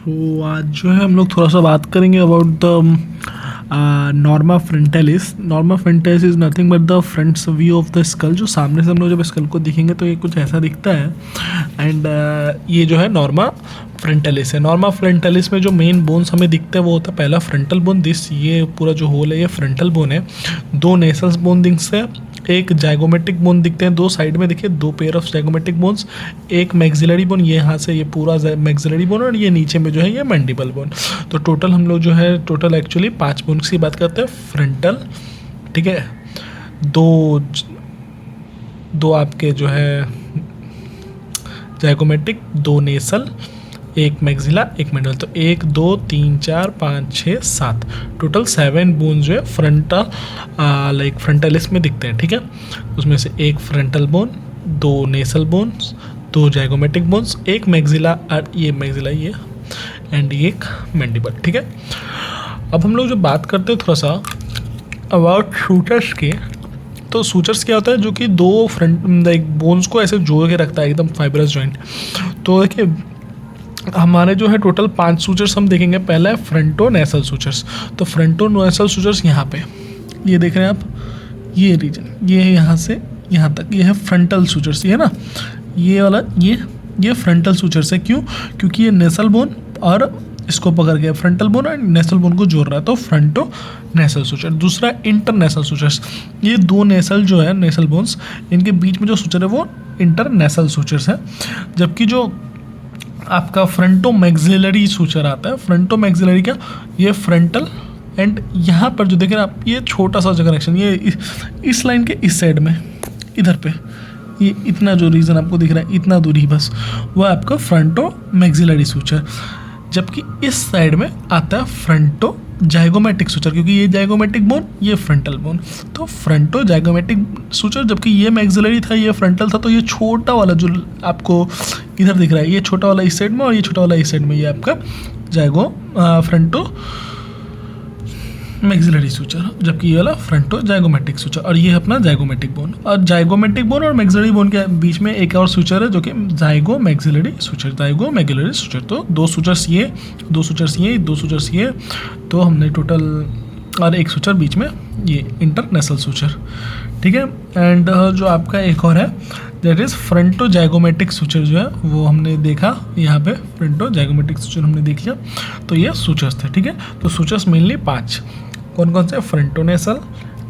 तो आज जो है हम लोग थोड़ा सा बात करेंगे about the norma frontalis. Norma frontalis is nothing but the front view of the skull. जो सामने से हम लोग जब स्कल को देखेंगे तो ये कुछ ऐसा दिखता है। एंड ये जो है नॉर्मा फ्रंटालिस है। नॉर्मा फ्रंटालिस में जो मेन बोन्स हमें दिखते हैं वो होता है पहला फ्रंटल बोन। दिस ये पूरा जो होल है ये फ्रंटल बोन है। दो नेसल्स बोन दिखते हैं, एक जाइगोमेट्रिक बोन दिखते हैं दो साइड में, देखिए दो पेयर ऑफ जाइगोमेट्रिक बोन्स, एक मैक्सिलरी बोन, ये यहाँ से ये पूरा मैक्सिलरी बोन और ये नीचे में जो है ये मैंडिबल बोन। तो टोटल हम लोग जो है टोटल एक्चुअली 5 बोन्स की बात करते हैं। फ्रंटल, ठीक है, दो आपके जो है जाइगोमेट्रिक, दो नेसल, एक मैक्सिला, एक मैंडिबल। तो 1 2 3 4 5 6 7 टोटल 7 बोन जो है फ्रंटल लाइक फ्रंटालिस में दिखते हैं, ठीक है। उसमें से एक फ्रंटल बोन, दो नेसल बोन्स, दो जाइगोमेट्रिक बोन्स, एक मैक्सिला और ये मैक्सिला ये एंड एक मैंडिबल, ठीक है। अब हम लोग जो बात करते हैं थोड़ा सा अबाउट सूचर्स के, तो सूचर्स क्या होता है जो कि दो फ्रंट लाइक बोन्स को ऐसे जोड़ के रखता है एकदम फाइबरस जॉइंट। तो देखिए हमारे जो है टोटल 5 सूचर्स हम देखेंगे। पहला है फ्रंटो नेसल सूचर्स। तो फ्रंटो नेसल सूचर्स यहाँ पे ये देख रहे हैं आप, ये रीजन ये यहाँ से यहाँ तक ये है फ्रंटल सूचर्स, ये है ना, ये वाला ये फ्रंटल सूचर्स है। क्यों? क्योंकि ये नेसल बोन और इसको पकड़ के फ्रंटल बोन और नेसल बोन को जोड़ रहा है, तो फ्रंटो नेसल सूचर। दूसरा इंटरनेसल सूचर्स, ये दो नेसल जो है नेसल बोन्स, इनके बीच में जो सूचर है वो इंटरनेसल सूचर्स है। जबकि जो आपका फ्रंटो मैक्सिलरी सूचर आता है, फ्रंटो मैक्सिलरी क्या, ये फ्रंटल एंड यहाँ पर जो देखें आप ये छोटा सा जो कनेक्शन ये इस लाइन के इस साइड में इधर पे ये इतना जो रीजन आपको दिख रहा है इतना दूरी बस वो आपका फ्रंटो मैक्सिलरी सूचर। जबकि इस साइड में आता है फ्रंटो जाइगोमेट्रिक सूचर, क्योंकि ये जाइगोमेट्रिक बोन ये फ्रंटल बोन, तो फ्रंटो जाइगोमेट्रिक सूचर। जबकि ये मैक्सिलरी था ये फ्रंटल था, तो ये छोटा वाला जो आपको इधर दिख रहा है ये छोटा वाला इस साइड में और ये छोटा वाला इस साइड में ये आपका फ्रंटो मैक्सिलरी सूचर, जबकि ये वाला फ्रंटो जाइगोमेट्रिक सूचर और ये अपना जाइगोमेट्रिक बोन। और जाइगोमेट्रिक बोन और मैक्सिलरी बोन के बीच में एक और सूचर है जो कि zygote maxillary suture, zygote maxillary suture. तो दो सूचर्स ये, दो सूचर्स ये, दो सूचर्स ये, तो हमने टोटल और एक सूचर बीच में ये इंटरनेसल सूचर, ठीक है। एंड जो आपका एक और है that is fronto zygomatic suture जो है वो हमने देखा यहाँ पे, फ्रंटो जाइगोमेट्रिक सूचर हमने देख लिया। तो ये सूचर्स थे, ठीक है। तो सूचर्स मेनली 5 कौन कौन से, frontonasal,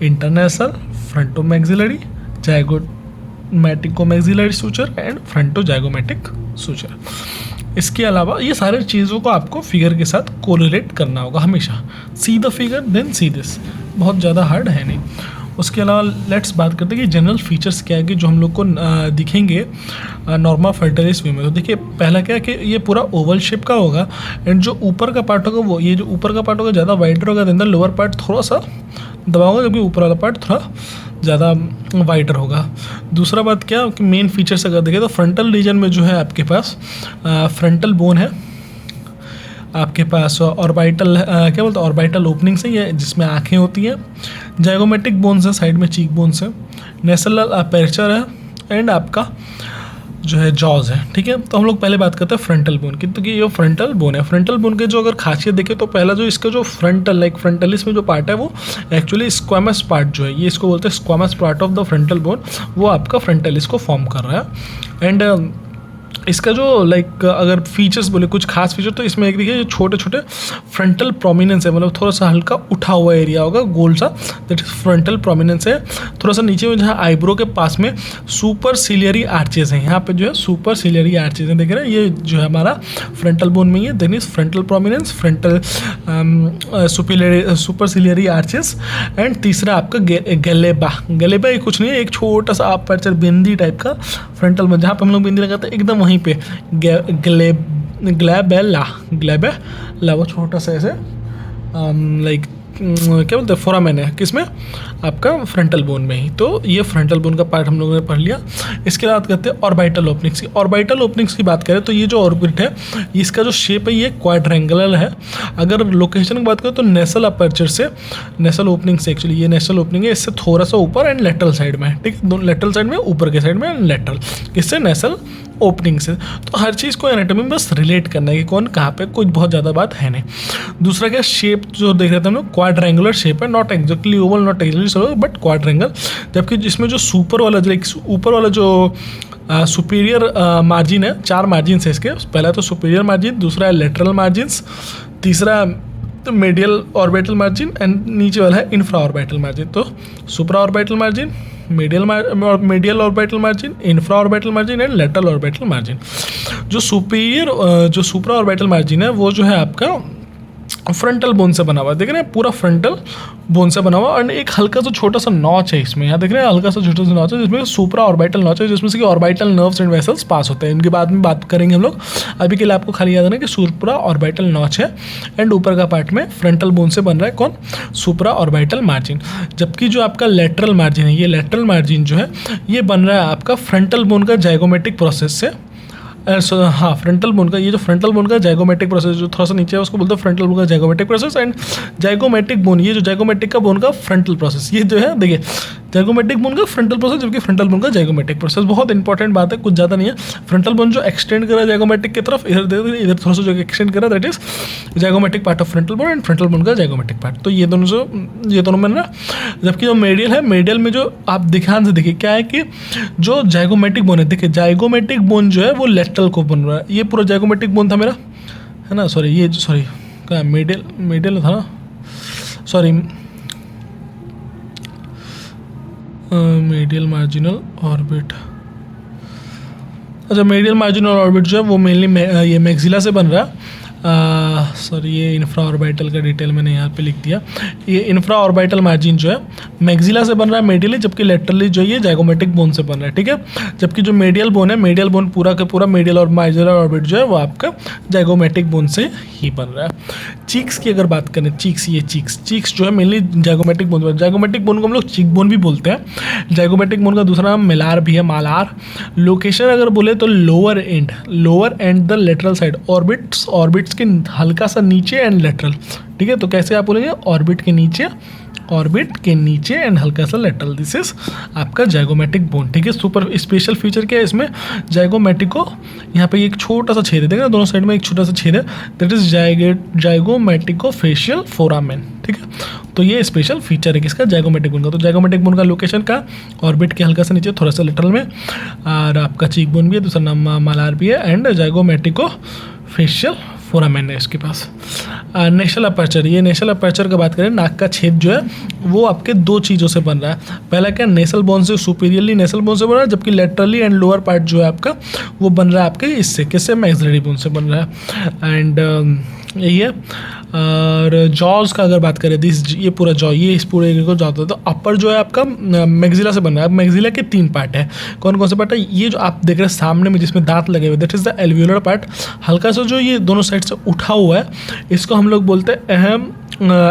internasal, fronto maxillary, zygomatico maxillary suture and fronto zygomatic suture. इसके अलावा ये सारे चीज़ों को आपको फिगर के साथ कोरिलेट करना होगा हमेशा। See the figure then see this, बहुत ज़्यादा हार्ड है नहीं। उसके अलावा लेट्स बात करते हैं कि जनरल फीचर्स क्या है कि जो हम लोग को दिखेंगे नॉर्मा फ्रंटालिस व्यू में। तो देखिए पहला क्या है कि ये पूरा ओवल शेप का होगा एंड जो ऊपर का पार्ट होगा वो, ये जो ऊपर का पार्ट होगा ज़्यादा वाइडर होगा देन द लोअर पार्ट थोड़ा सा दबा होगा, जबकि ऊपर वाला पार्ट थोड़ा ज़्यादा वाइडर होगा। दूसरा बात क्या कि मेन फीचर्स अगर देखें तो फ्रंटल रीजन में जो है आपके पास फ्रंटल बोन है आपके पास, ऑर्बिटल क्या बोलते हैं ऑर्बिटल ओपनिंग से ये जिसमें आँखें होती हैं, जाइगोमेट्रिक बोन्स है साइड में चीक बोन्स है, नेसल अपर्चर है एंड आपका जो है जॉज है, ठीक है। तो हम लोग पहले बात करते हैं फ्रंटल बोन की। तो कि ये फ्रंटल बोन है, फ्रंटल बोन के जो अगर खासियत देखें तो पहला जो इसका जो फ्रंटल लाइक फ्रंटलिस में जो पार्ट है वो एक्चुअली स्क्वामस पार्ट जो है ये इसको बोलते हैं squamous part of the frontal bone, वो आपका फ्रंटलिस को फॉर्म कर रहा है। एंड इसका जो लाइक अगर फीचर्स बोले कुछ खास फीचर तो इसमें एक देखिए जो छोटे छोटे फ्रंटल प्रोमिनेंस है, मतलब थोड़ा सा हल्का उठा हुआ एरिया होगा गोल सा, दैट इज फ्रंटल प्रोमिनेंस है। थोड़ा सा नीचे में जहाँ आईब्रो के पास में सुपर सिलियरी आर्चेज हैं, यहाँ पे जो है सुपर सिलियरी आर्चेज हैं, देख रहे हैं ये जो है हमारा फ्रंटल बोन में ही है। Then is frontal prominence, frontal superciliary arches and तीसरा आपका गलेबा। गलेबा ये कुछ नहीं है, एक छोटा सा अपर्चर बिंदी टाइप का फ्रंटल में, जहाँ पे हम लोग बिंदी लगाते हैं एकदम वहीं पे ग्लैबेला वो छोटा सा ऐसे लाइक क्या बोलते हैं फोरामेन है, किसमें आपका फ्रंटल बोन में ही। तो ये फ्रंटल बोन का पार्ट हम लोगों ने पढ़ लिया। इसके बाद करते हैं ऑर्बिटल ओपनिंग्स की। ऑर्बिटल ओपनिंग्स की बात करें तो ये जो ऑर्बिट है इसका जो शेप है ये क्वाड्रेंगुलर है। अगर लोकेशन की बात करें तो नेसल अपर्चर से, नेसल ओपनिंग से, एक्चुअली ये नेसल ओपनिंग है, इससे थोड़ा सा ऊपर एंड लेटरल साइड में, ठीक है, दोनों लेटरल साइड में, ऊपर के साइड में लेटरल, इससे नेसल ओपनिंग से। तो हर चीज़ को एनाटॉमी में बस रिलेट करना है कि कौन कहाँ पे, कुछ बहुत ज़्यादा बात है नहीं। दूसरा क्या, शेप जो देख रहे थे हम लोग, क्वाड्रेंगुलर शेप है, not exactly Oval, not exactly but quadrangle. जबकि जिसमें जो सुपर वाला जो ऊपर वाला जो सुपीरियर मार्जिन है, 4 मार्जिन है इसके। पहला तो सुपीरियर मार्जिन, दूसरा है लेटरल मार्जिन्स, तीसरा मेडियल ऑर्बिटल मार्जिन एंड नीचे वाला है इंफ्रा ऑर्बिटल मार्जिन। तो supra orbital margin, medial orbital margin, infra orbital margin and lateral orbital margin. जो सुप्रा ऑर्बिटल मार्जिन है वो जो है आपका फ्रंटल बोन से बना हुआ है, देख रहे हैं, पूरा फ्रंटल बोन से बना हुआ। और एक हल्का सा छोटा सा नॉच है इसमें, यहाँ देख रहे हैं, हल्का सा छोटा सा नॉच है जिसमें सुप्रा ऑर्बिटल नॉच है, जिसमें से कि ऑर्बिटल नर्व्स एंड वेसल्स पास होते हैं। इनके बाद में बात करेंगे हम लोग। अभी के लिए आपको खाली याद रखना कि सुप्रा ऑर्बिटल नॉच है एंड ऊपर का पार्ट में फ्रंटल बोन से बन रहा है कौन, सुप्रा ऑर्बिटल मार्जिन। जबकि जो आपका लेटरल मार्जिन है, ये लेटरल मार्जिन जो है ये बन रहा है आपका फ्रंटल बोन का जाइगोमेटिक प्रोसेस से। हाँ, फ्रंटल बोन का, ये जो फ्रंटल बोन का जाइगोमेटिक प्रोसेस जो थोड़ा सा नीचे है उसको बोलते हैं फ्रंटल बोन का zygomatic process. And zygomatic bone, ये जो जाइगोमेटिक का बोन का फ्रंटल प्रोसेस, ये जो है देखिए जाइगोमेटिक बोन का फ्रंटल प्रोसेस, जबकि फ्रंटल बोन का जाइगोमेटिक प्रोसेस। बहुत इंपॉर्टेंट बात है, कुछ ज़्यादा नहीं है। फ्रंटल बोन जो एक्सटेंड कर रहा है जाइगोमेटिक की तरफ, इधर थोड़ा सा जो एक्सटेंड कर रहा है that is zygomatic part of frontal bone and frontal bone का जाइगोमेटिक पार्ट। तो ये दोनों में ना, जबकि जो मेडियल है, मेडियल में जो आप ध्यान से देखिए क्या है कि जो जाइगोमेटिक बोन है, देखिए जाइगोमेटिक बोन जो है वो लेटरल को बन रहा है। ये पूरा जाइगोमेटिक बोन था मेरा, है ना, सॉरी क्या मेडियल था ना, सॉरी मेडियल मार्जिनल ऑर्बिट। अच्छा, मेडियल मार्जिनल ऑर्बिट जो है वो मेनली ये मैक्सिला से बन रहा है। सॉरी, ये इंफ्रा ऑर्बिटल का डिटेल मैंने यहाँ पे लिख दिया। ये इंफ्रा ऑर्बिटल मार्जिन जो है मैक्सिला से बन रहा है मेडियली, जबकि लेटरली जो ये जाइगोमेटिक बोन से बन रहा है, ठीक है। जबकि जो मेडियल बोन है, मेडियल बोन पूरा का पूरा मेडियल और मार्जिनल ऑर्बिट जो है वो आपका जाइगोमेटिक बोन से ही बन रहा है। चीक्स की अगर बात करें, चीक्स जो है mainly zygomatic bone, zygomatic bone को हम लोग चीक बोन भी बोलते हैं। जाइगोमेटिक बोन का दूसरा नाम मेलार भी है, मालार। लोकेशन अगर बोले तो lower and the lateral side, orbits के हल्का सा नीचे एंड लेटरल, ठीक है। तो कैसे आप बोलेंगे, ऑर्बिट के नीचे एंड हल्का सा लेटरल, दिस इज आपका जाइगोमेटिक बोन, ठीक है। सुपर स्पेशल फीचर क्या है इसमें, जाइगोमेटिको, यहाँ पे एक छोटा सा छेद है, देखना दोनों साइड में एक छोटा सा छेद है, दैट इज जाइगोमेटिको फेशियल फोरामेन, ठीक है। तो ये स्पेशल फीचर है किसका, जाइगोमेटिक बोन का। तो जाइगोमेटिक बोन का लोकेशन का ऑर्बिट के हल्का सा नीचे थोड़ा सा लेटरल में, और आपका चीक बोन भी है, दूसरा नाम मालार भी है, एंड जाइगोमेटिको फेशियल फोरामेन है इसके पास। नेशनल अपर्चर, ये नेशनल अपर्चर की बात करें, नाक का छेद जो है वो आपके 2 चीज़ों से बन रहा है। पहला क्या, नेसल बोन से, सुपीरियरली नेसल बोन से बन रहा है, जबकि लेटरली एंड लोअर पार्ट जो है आपका वो बन रहा है आपके इससे, किससे, मैक्सिलरी बोन से बन रहा है। एंड यही है। और जॉज का अगर बात करें, ये पूरा जॉ, ये इस पूरे एरिया को जॉ होता है। तो अपर जो है आपका मैक्सिला से बन रहा है। अब मैक्सिला के 3 पार्ट है, कौन कौन से पार्ट है, ये जो आप देख रहे हैं सामने में जिसमें दांत लगे हुए, that is the alveolar part. हल्का सा जो ये दोनों साइड से उठा हुआ है, इसको हम लोग बोलते हैं अहम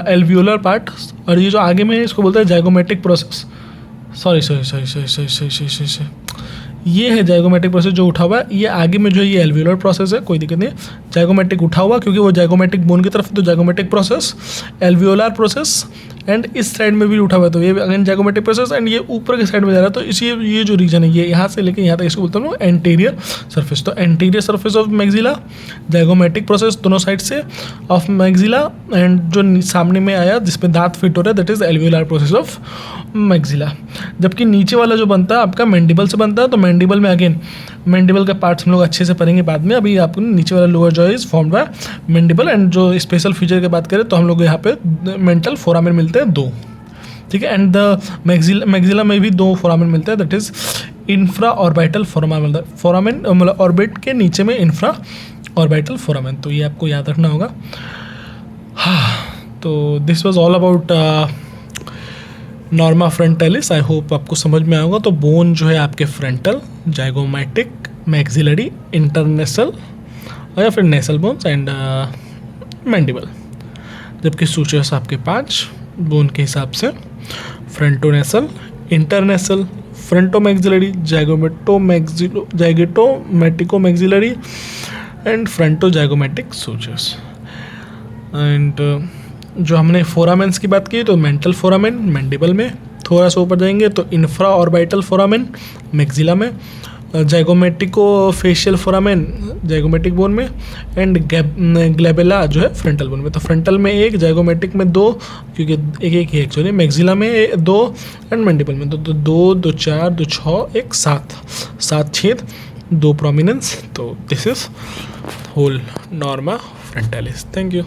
एल्वियोलर पार्ट। और ये जो आगे में है इसको बोलते हैं जाइगोमेटिक प्रोसेस। सॉरी, ये है जाइगोमेटिक प्रोसेस जो उठा हुआ है। ये आगे में जो है ये एल्वियोलर प्रोसेस है, कोई दिक्कत नहीं है। जाइगोमेटिक उठा हुआ क्योंकि वो जाइगोमेटिक बोन की तरफ, तो zygomatic process, alveolar process, and इस साइड में भी उठा हुआ है, तो ये अगेन जाइगोमेटिक प्रोसेस। एंड ये ऊपर के साइड में जा रहा है, तो इसी ये जो रीजन है, ये यहाँ से लेकर यहाँ तक, इसको बोलता हूँ एंटीरियर सरफेस। तो anterior surface of maxilla, zygomatic process दोनों साइड से ऑफ मैक्सिला, एंड जो सामने में आया जिसमें दांत फिट हो रहा है, that is alveolar process of maxilla. जबकि नीचे वाला जो बनता है आपका मैंडिबल से बनता है। तो मैंडिबल में अगेन मैंडिबल का पार्ट्स हम लोग अच्छे से पढ़ेंगे बाद में। अभी आपको नीचे वाला lower jaw is formed by mandible. And जो स्पेशल फीचर की बात करें तो हम लोग यहाँ पे मेंटल फोरामेन मिलते हैं 2, ठीक है। एंड द मैक्सिला में भी 2 फोरामेन मिलते हैं, that is infra orbital foramen मिलता है। फोरामेन मतलब ऑर्बिट के नीचे में इंफ्रा ऑर्बिटल फोरामेन, तो ये आपको याद रखना होगा। हाँ, तो this was all about norma frontalis. I hope आपको समझ में आएगा। तो बोन जो है आपके फ्रंटल, जाइगोमेटिक, मैक्सिलरी, इंटरनेसल या फिर नेसल बोन्स एंड मैंडिबल। जबकि सूचर्स आपके 5 बोन के हिसाब से, frontonasal, internasal, fronto maxillary, zygomatico maxillary and fronto zygomatic sutures. And जो हमने फोरामेंस की बात की, तो मेंटल फोरामेन मैंडिबल में, थोड़ा सा ऊपर जाएंगे तो इंफ्रा ऑर्बिटल फोरामेन मैक्सिला में, जाइगोमेटिको फेशियल फोरामेन जाइगोमेटिक बोन में, एंड ग्लेबेला जो है फ्रंटल बोन में। तो फ्रंटल में एक, जाइगोमेटिक में दो, क्योंकि एक एक ही एक्चुअली, मैक्सिला में दो एंड मैंडिबल में दो, दो दो चार, दो छः, एक सात, सात छेद, दो प्रोमिनेंस। तो this is whole norma frontalis. Thank you.